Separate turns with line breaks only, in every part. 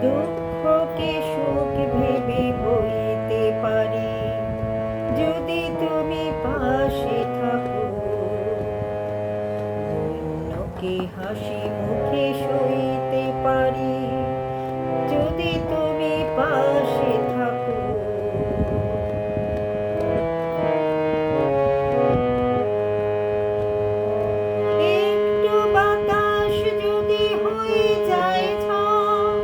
দুঃখকে সুখ ভেবে বইতে পারি, যদি তুমি পাশে থাকো। অন্যকে হাসি মুখে সইতে পারি, যদি তুমি পাশে থাকো। একটু বাতাস যদি হয়ে যায় ঝড়,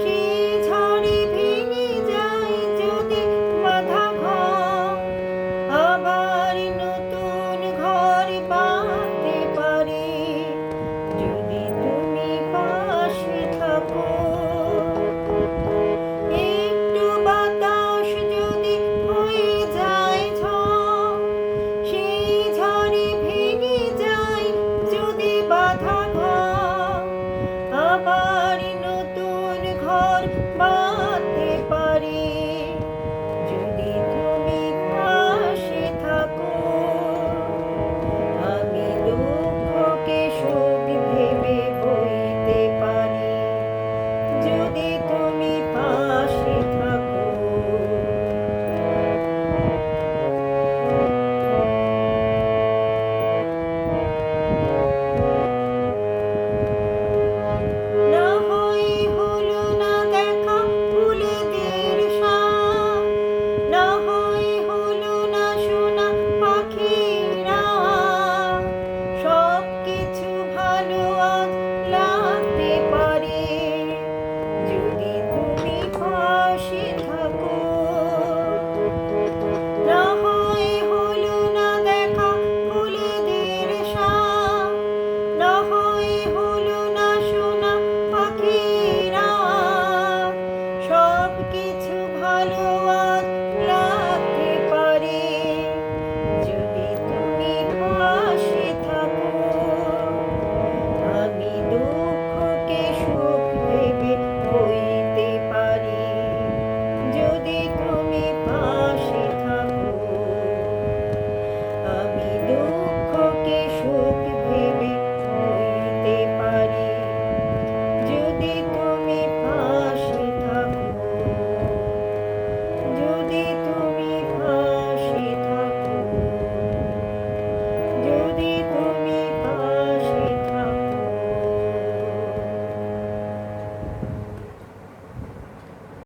সেই ঝড়ে ভেঙে যায় যদি বাঁধা ঘর, আবার নতুন ঘর বাঁধতে পারি, যদি তুমি পাশে থাকো। একটু বাতাস যদি হয়ে যায় ঝড়, সেই ঝড়ে ভেঙে যায় যদি বাঁধা ঘর, আবার নতুন ঘর বাঁধতে পারি, যদি তুমি পাশে থাকো। আমি দুঃখকে সুখ ভেবে বইতে পারি, যদি